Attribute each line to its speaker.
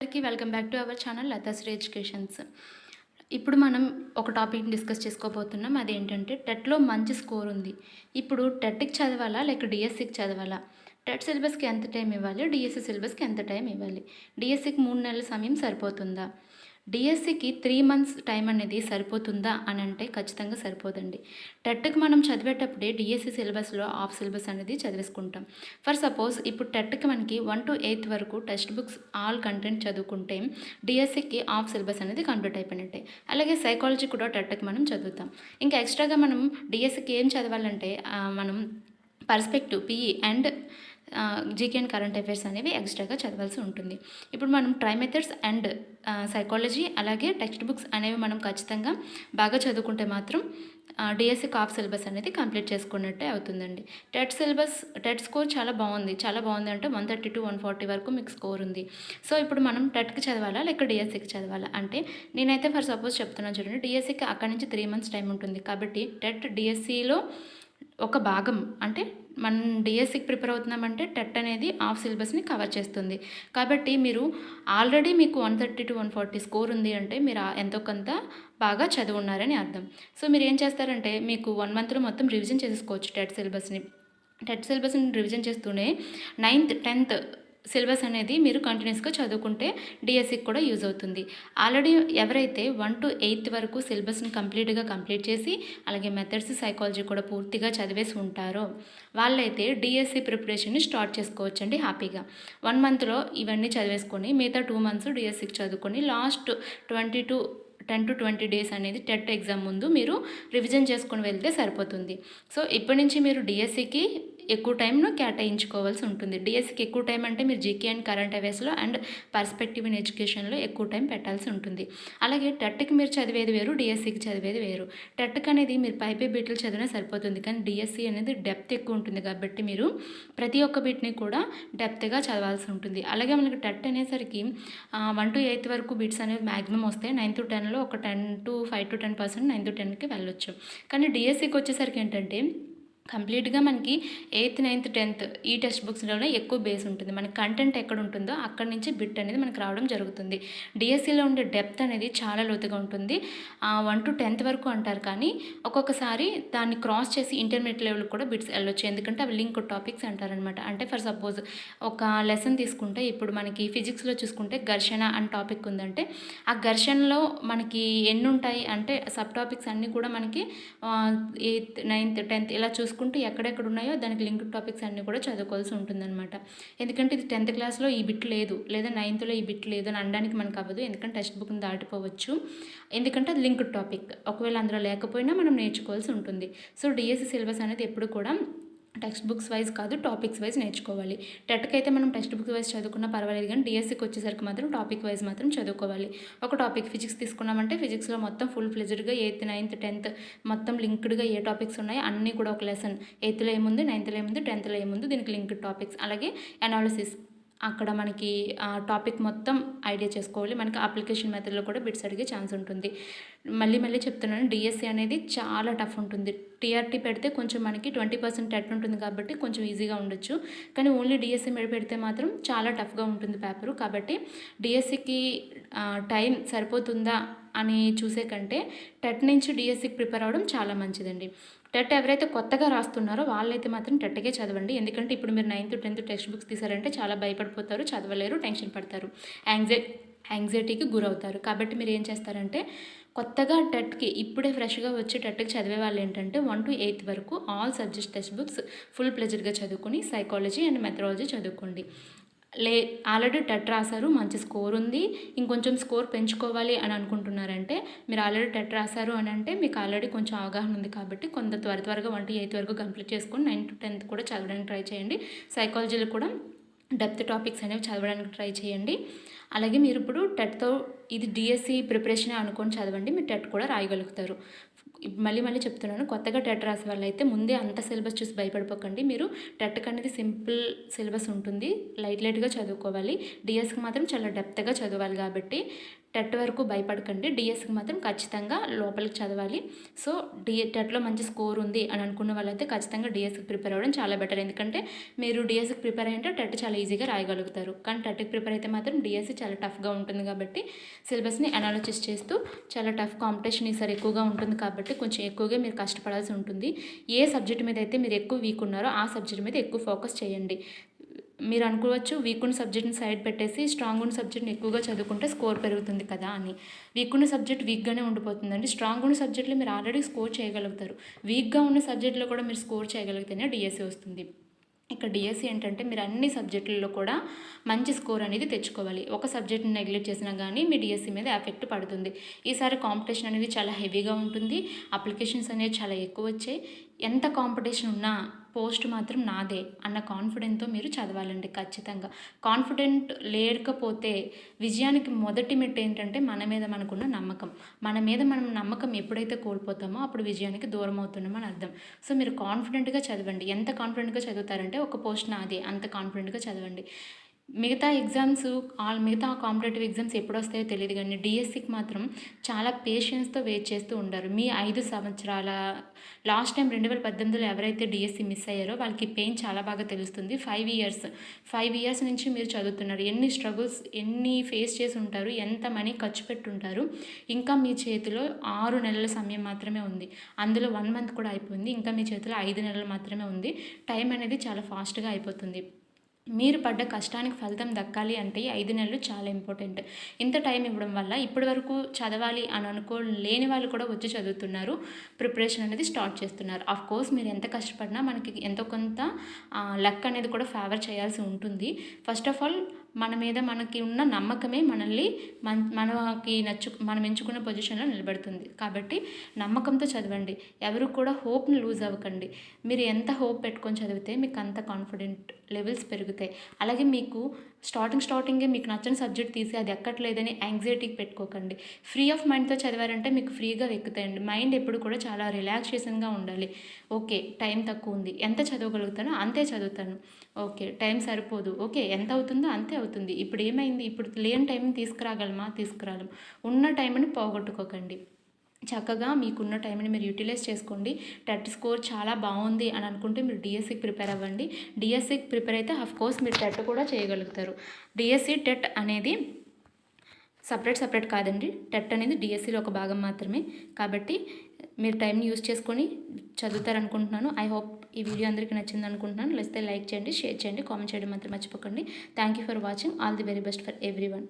Speaker 1: అందరికీ welcome back to our channel Lathasri educations. ఇప్పుడు మనం ఒక టాపిక్ని డిస్కస్ చేసుకోబోతున్నాం. అదేంటంటే టెట్లో మంచి స్కోర్ ఉంది. ఇప్పుడు టెట్కి చదవాలా లేక డిఎస్సికి చదవాలా? టెట్ సిలబస్కి ఎంత టైం ఇవ్వాలి, డిఎస్సి సిలబస్కి ఎంత టైం ఇవ్వాలి, డిఎస్సికి 3 నెలల సమయం సరిపోతుందా, డిఎస్సికి 3 మంత్స్ టైం అనేది సరిపోతుందా అని అంటే ఖచ్చితంగా సరిపోదండి. టెట్కి మనం చదివేటప్పుడే డిఎస్సి సిలబస్లో హాఫ్ సిలబస్ అనేది చదివేసుకుంటాం. ఫర్ సపోజ్ ఇప్పుడు టెట్కి మనకి 1 to 8 వరకు టెక్స్ట్ బుక్స్ ఆల్ కంటెంట్ చదువుకుంటే డిఎస్సికి హాఫ్ సిలబస్ అనేది కంప్లీట్ అయిపోయినట్టే. అలాగే సైకాలజీ కూడా టెట్కి మనం చదువుతాం. ఇంకా ఎక్స్ట్రాగా మనం డిఎస్సికి ఏం చదవాలంటే మనం perspective, PE and GK and current affairs అనేవి ఎక్స్ట్రాగా చదవాల్సి ఉంటుంది. ఇప్పుడు మనం ట్రై మెథడ్స్ అండ్ సైకాలజీ అలాగే టెక్స్ట్ బుక్స్ అనేవి మనం ఖచ్చితంగా బాగా చదువుకుంటే మాత్రం డిఎస్సికి హాఫ్ సిలబస్ అనేది కంప్లీట్ చేసుకున్నట్టే అవుతుందండి. టెట్ స్కోర్ చాలా బాగుంది అంటే 130 to 140 వరకు మీకు స్కోర్ ఉంది. సో ఇప్పుడు మనం టెట్కి చదవాలా లేక డిఎస్సికి చదవాలా అంటే నేనైతే ఫర్ సపోజ్ చెప్తున్నాను చూడండి. డిఎస్సికి అక్కడి నుంచి 3 మంత్స్ టైం ఉంటుంది కాబట్టి టెట్ డిఎస్సిలో ఒక భాగం. అంటే మనం డిఎస్సికి ప్రిపేర్ అవుతున్నామంటే టెట్ అనేది హాఫ్ సిలబస్ని కవర్ చేస్తుంది. కాబట్టి మీరు ఆల్రెడీ మీకు 130 to 140 స్కోర్ ఉంది అంటే మీరు ఎంతో కొంత బాగా చదువున్నారని అర్థం. సో మీరు ఏం చేస్తారంటే మీకు 1 మంత్లో మొత్తం రివిజన్ చేసుకోవచ్చు టెట్ సిలబస్ని రివిజన్ చేస్తూనే 9th 10th సిలబస్ అనేది మీరు కంటిన్యూస్గా చదువుకుంటే డిఎస్సికి కూడా యూజ్ అవుతుంది. ఆల్రెడీ ఎవరైతే 1 to 8 వరకు సిలబస్ని కంప్లీట్ చేసి అలాగే మెథడ్స్, సైకాలజీ కూడా పూర్తిగా చదివేసి ఉంటారో వాళ్ళైతే డిఎస్సి ప్రిపరేషన్ని స్టార్ట్ చేసుకోవచ్చండి హ్యాపీగా. 1 మంత్లో ఇవన్నీ చదివేసుకొని మిగతా 2 మంత్స్ డిఎస్సికి చదువుకొని లాస్ట్ 10 to 20 డేస్ అనేది టెట్ ఎగ్జామ్ ముందు మీరు రివిజన్ చేసుకొని వెళ్తే సరిపోతుంది. సో ఇప్పటి నుంచి మీరు డిఎస్సికి ఎక్కువ టైంను కేటాయించుకోవాల్సి ఉంటుంది. డిఎస్సికి ఎక్కువ టైం అంటే మీరు జీకే అండ్ కరెంట్ అఫైర్స్లో అండ్ పర్స్పెక్టివ్ ఇన్ ఎడ్యుకేషన్లో ఎక్కువ టైం పెట్టాల్సి ఉంటుంది. అలాగే టెట్కి మీరు చదివేది వేరు, డిఎస్సికి చదివేది వేరు. టెట్కి అనేది మీరు పై బిట్లు చదివినా సరిపోతుంది, కానీ డిఎస్సి అనేది డెప్త్ ఎక్కువ ఉంటుంది కాబట్టి మీరు ప్రతి ఒక్క బిట్ని కూడా డెప్త్గా చదవాల్సి ఉంటుంది. అలాగే మనకి టెట్ అనేసరికి 1 to 8 వరకు బిట్స్ అనేవి మ్యాక్సిమం వస్తాయి. 9 to 10లో ఒక 5 to 10% 9 to 10కి వెళ్ళొచ్చు. కానీ డిఎస్సికి వచ్చేసరికి ఏంటంటే కంప్లీట్గా మనకి 8th 9th 10th ఈ టెక్స్ట్ బుక్స్లోనే ఎక్కువ బేస్ ఉంటుంది. మనకి కంటెంట్ ఎక్కడ ఉంటుందో అక్కడి నుంచి బిట్ అనేది మనకు రావడం జరుగుతుంది. డిఎస్సిలో ఉండే డెప్త్ అనేది చాలా లోతుగా ఉంటుంది. 1 to 10th వరకు అంటారు, కానీ ఒక్కొక్కసారి దాన్ని క్రాస్ చేసి ఇంటర్మీడియట్ లెవెల్కి కూడా బిట్స్ వెళ్ళొచ్చు. ఎందుకంటే అవి లింక్ టాపిక్స్ అంటారనమాట. అంటే ఫర్ సపోజ్ ఒక లెసన్ తీసుకుంటే ఇప్పుడు మనకి ఫిజిక్స్లో చూసుకుంటే ఘర్షణ అని టాపిక్ ఉందంటే ఆ ఘర్షణలో మనకి ఎన్ని ఉంటాయి అంటే సబ్ టాపిక్స్ అన్నీ కూడా మనకి 8th 9th 10th ఇలా చూసుకుంటే ఎక్కడెక్కడ ఉన్నాయో దానికి లింక్ టాపిక్స్ అన్నీ కూడా చదువుకోవాల్సి ఉంటుందన్నమాట. ఎందుకంటే ఇది 10th క్లాస్లో ఈ బిట్ లేదు లేదా 9thలో ఈ బిట్ లేదు అని అనడానికి మనకు అవ్వదు. ఎందుకంటే టెక్స్ట్ బుక్ని దాటిపోవచ్చు, ఎందుకంటే అది లింక్ టాపిక్. ఒకవేళ అందులో లేకపోయినా మనం నేర్చుకోవాల్సి ఉంటుంది. సో డిఎస్సి సిలబస్ అనేది ఎప్పుడు కూడా టెక్స్ట్ బుక్స్ వైజ్ కాదు, టాపిక్స్ వైజ్ నేర్చుకోవాలి. టెట్కి అయితే మనం టెక్స్ట్ బుక్స్ వైజ్ చదువుకున్నా పర్వాలేదు, కానీ డిఎస్సికి వచ్చేసరికి మాత్రం టాపిక్ వైజ్ మాత్రం చదువుకోవాలి. ఒక టాపిక్ ఫిజిక్స్ తీసుకున్నామంటే ఫిజిక్స్లో మొత్తం ఫుల్ ఫ్లెజ్డ్గా 8th 9th 10th మొత్తం లింక్డ్గా ఏ టాపిక్స్ ఉన్నాయో అన్నీ కూడా ఒక లెసన్. 8thలో ఏముంది, 9thలో ఏముంది, 10thలో ఏముంది, దీనికి లింక్డ్ టాపిక్స్. అలాగే అనాలిసిస్, అక్కడ మనకి టాపిక్ మొత్తం ఐడియా చేసుకోవాలి. మనకి అప్లికేషన్ మెథడ్లో కూడా బిట్స్ అడిగే ఛాన్స్ ఉంటుంది. మళ్ళీ చెప్తున్నాను, డిఎస్సి అనేది చాలా టఫ్ ఉంటుంది. టీఆర్టీ పెడితే కొంచెం మనకి 20% టెట్ ఉంటుంది కాబట్టి కొంచెం ఈజీగా ఉండొచ్చు, కానీ ఓన్లీ డిఎస్సి మీద పెడితే మాత్రం చాలా టఫ్గా ఉంటుంది పేపరు. కాబట్టి డిఎస్సికి టైం సరిపోతుందా అని చూసే కంటే టెట్ నుంచి డిఎస్సికి ప్రిపేర్ అవ్వడం చాలా మంచిదండి. టెట్ ఎవరైతే కొత్తగా రాస్తున్నారో వాళ్ళైతే మాత్రం టెట్కే చదవండి. ఎందుకంటే ఇప్పుడు మీరు 9th 10th టెక్స్ట్ బుక్స్ తీసారంటే చాలా భయపడిపోతారు, చదవలేరు, టెన్షన్ పడతారు, యాంగ్జైటీకి గురవుతారు. కాబట్టి మీరు ఏం చేస్తారంటే కొత్తగా టెట్కి ఇప్పుడే ఫ్రెష్గా వచ్చి టెట్కి చదివే వాళ్ళు ఏంటంటే 1 to 8 వరకు all subjects text books full ప్లెజర్గా చదువుకుని సైకాలజీ అండ్ మెథడాలజీ చదువుకోండి. ఆల్రెడీ టెట్ రాశారు, మంచి స్కోర్ ఉంది, ఇంకొంచెం స్కోర్ పెంచుకోవాలి అని అనుకుంటున్నారంటే మీరు ఆల్రెడీ టెట్ రాశారు అని అంటే మీకు ఆల్రెడీ కొంచెం అవగాహన ఉంది కాబట్టి కొంత త్వరగా 1 to 8 వరకు కంప్లీట్ చేసుకొని 9th to 10th కూడా చదవడానికి ట్రై చేయండి. సైకాలజీలో కూడా డెప్త్ టాపిక్స్ అనేవి చదవడానికి ట్రై చేయండి. అలాగే మీరు ఇప్పుడు టెట్తో ఇది డిఎస్సి ప్రిపరేషన్ అనుకొని చదవండి, మీరు టెట్ కూడా రాయగలుగుతారు. మళ్ళీ మళ్ళీ చెప్తున్నాను, కొత్తగా టెట్ రాసే వాళ్ళైతే ముందే అంత సిలబస్ చూసి భయపడిపోకండి. మీరు టెట్‌కి అనేది సింపుల్ సిలబస్ ఉంటుంది. లైట్‌గా చదువుకోవాలి. డిఎస్‌కి మాత్రం చాలా డెప్త్‌గా చదవాలి కాబట్టి టెట్ వరకు భయపడకండి. డిఎస్‌కి మాత్రం ఖచ్చితంగా లోపలికి చదవాలి. సో, టెట్‌లో మంచి స్కోర్ ఉంది అని అనుకున్న వాళ్ళైతే ఖచ్చితంగా డిఎస్‌కి ప్రిపేర్ అవ్వడం చాలా బెటర్. ఎందుకంటే మీరు డిఎస్‌కి ప్రిపేర్ అయ్యుంటే టెట్ చాలా ఈజీగా రాయగలుగుతారు. కానీ టెట్‌కి ప్రిపేర్ అయితే మాత్రం డిఎస్‌సి చాలా టఫ్‌గా ఉంటుంది కాబట్టి సిలబస్‌ని అనాలిసిస్ చేస్తూ చాలా టఫ్ కాంపిటీషన్ ఈసారి ఎక్కువగా ఉంటుంది కాబట్టి కొంచెం ఎక్కువగా మీరు కష్టపడాల్సి ఉంటుంది. ఏ సబ్జెక్ట్ మీద అయితే మీరు ఎక్కువ వీక్ ఉన్నారో ఆ సబ్జెక్ట్ మీద ఎక్కువ ఫోకస్ చేయండి. మీరు అనుకోవచ్చు వీక్ ఉన్న సబ్జెక్ట్ని సైడ్ పెట్టేసి స్ట్రాంగ్ ఉన్న సబ్జెక్ట్ని ఎక్కువగా చదువుకుంటే స్కోర్ పెరుగుతుంది కదా అని. వీక్ ఉన్న సబ్జెక్ట్ వీక్గానే ఉండిపోతుందండి. స్ట్రాంగ్ ఉన్న సబ్జెక్టులో మీరు ఆల్రెడీ స్కోర్ చేయగలుగుతారు. వీక్గా ఉన్న సబ్జెక్టులో కూడా మీరు స్కోర్ చేయగలిగితేనే డిఎస్సి వస్తుంది. ఇక్కడ డిఎస్సి ఏంటంటే మీరు అన్ని సబ్జెక్టుల్లో కూడా మంచి స్కోర్ అనేది తెచ్చుకోవాలి. ఒక సబ్జెక్ట్ని నెగ్లెక్ట్ చేసినా కానీ మీ డిఎస్సి మీద ఎఫెక్ట్ పడుతుంది. ఈసారి కాంపిటీషన్ అనేది చాలా హెవీగా ఉంటుంది. అప్లికేషన్స్ అనేవి చాలా ఎక్కువ వచ్చాయి. ఎంత కాంపిటీషన్ ఉన్నా పోస్ట్ మాత్రం నాదే అన్న కాన్ఫిడెంట్తో మీరు చదవాలండి ఖచ్చితంగా. కాన్ఫిడెంట్ లేకపోతే విజయానికి మొదటి మెట్టు ఏంటంటే మన మీద మనకున్న నమ్మకం. మన మీద మనం నమ్మకం ఎప్పుడైతే కోల్పోతామో అప్పుడు విజయానికి దూరం అవుతున్నామని అర్థం. సో, మీరు కాన్ఫిడెంట్గా చదవండి. ఎంత కాన్ఫిడెంట్గా చదువుతారంటే ఒక పోస్ట్ నాదే అంత కాన్ఫిడెంట్గా చదవండి. మిగతా కాంపిటేటివ్ ఎగ్జామ్స్ ఎప్పుడొస్తాయో తెలీదు కానీ డిఎస్సికి మాత్రం చాలా పేషెన్స్‌తో వెయిట్ చేస్తూ ఉండారు. మీ 5 సంవత్సరాల లాస్ట్ టైం 2018లో ఎవరైతే డిఎస్సి మిస్ అయ్యారో వాళ్ళకి పెయిన్ చాలా బాగా తెలుస్తుంది. 5 ఇయర్స్ నుంచి మీరు చదువుతున్నారు. ఎన్ని స్ట్రగుల్స్ ఫేస్ చేసి ఉంటారు. ఎంత మనీ ఖర్చు పెట్టుంటారు. ఇంకా మీ చేతిలో 6 నెలల సమయం మాత్రమే ఉంది. అందులో 1 మంత్ కూడా అయిపోయింది. ఇంకా మీ చేతిలో 5 నెలలు మాత్రమే ఉంది. టైం అనేది చాలా ఫాస్ట్‌గా అయిపోతుంది. మీరు పడ్డ కష్టానికి ఫలితం దక్కాలి అంటే ఈ 5 నెలలు చాలా ఇంపార్టెంట్. ఇంత టైం ఇవ్వడం వల్ల ఇప్పటి వరకు చదవాలి అని అనుకోలేని వాళ్ళు కూడా వచ్చి చదువుతున్నారు. ప్రిపరేషన్ అనేది స్టార్ట్ చేస్తున్నారు. ఆఫ్‌కోర్స్ మీరు ఎంత కష్టపడినా మనకి ఎంతో కొంత లక్ అనేది కూడా ఫేవర్ చేయాల్సి ఉంటుంది. ఫస్ట్ ఆఫ్ ఆల్ మన మీద మనకి ఉన్న నమ్మకమే మనల్ని మనం ఎంచుకున్న పొజిషన్‌లో నిలబెడుతుంది. కాబట్టి నమ్మకంతో చదవండి. ఎవరు కూడా హోప్‌ని లూజ్ అవ్వకండి. మీరు ఎంత హోప్ పెట్టుకొని చదివితే మీకు అంత కాన్ఫిడెంట్ లెవెల్స్ పెరుగుతాయి. అలాగే మీకు స్టార్టింగే మీకు నచ్చని సబ్జెక్ట్ తీసి అది ఎక్కట్లేదని యాంగ్జైటీకి పెట్టుకోకండి. ఫ్రీ ఆఫ్ మైండ్‌తో చదివారంటే మీకు ఫ్రీగా ఎక్కుతాయండి. మైండ్ ఎప్పుడు కూడా చాలా రిలాక్సేషన్‌గా ఉండాలి. ఓకే, టైం తక్కువ ఉంది. ఎంత చదవగలుగుతానో అంతే చదువుతాను. ఓకే, టైం సరిపోదు. ఓకే, ఎంత అవుతుందో అంతే అవుతుంది. ఇప్పుడు ఏమైంది? ఇప్పుడు లేని టైంని తీసుకురాగలమా? తీసుకురాలేం. ఉన్న టైంని పోగొట్టుకోకండి. చక్కగా మీకున్న టైంని మీరు యూటిలైజ్ చేసుకోండి. టెట్ స్కోర్ చాలా బాగుంది అని అనుకుంటే మీరు డిఎస్సికి ప్రిపేర్ అవ్వండి. డిఎస్సికి ప్రిపేర్ అయితే ఆఫ్‌కోర్స్ మీరు టెట్ కూడా చేయగలుగుతారు. డిఎస్సి, టెట్ అనేది సపరేట్ కాదండి. టెట్ అనేది డిఎస్సిలో ఒక భాగం మాత్రమే. కాబట్టి మీరు టైంని యూజ్ చేసుకొని చదువుతారనుకుంటున్నాను. ఐ హోప్ ఈ వీడియో అందరికీ నచ్చింది అనుకుంటున్నాను. నచ్చితే లైక్ చేయండి, షేర్ చేయండి, కామెంట్ చేయడం మాత్రం మర్చిపోకండి. Thank you for watching. All the very best for everyone.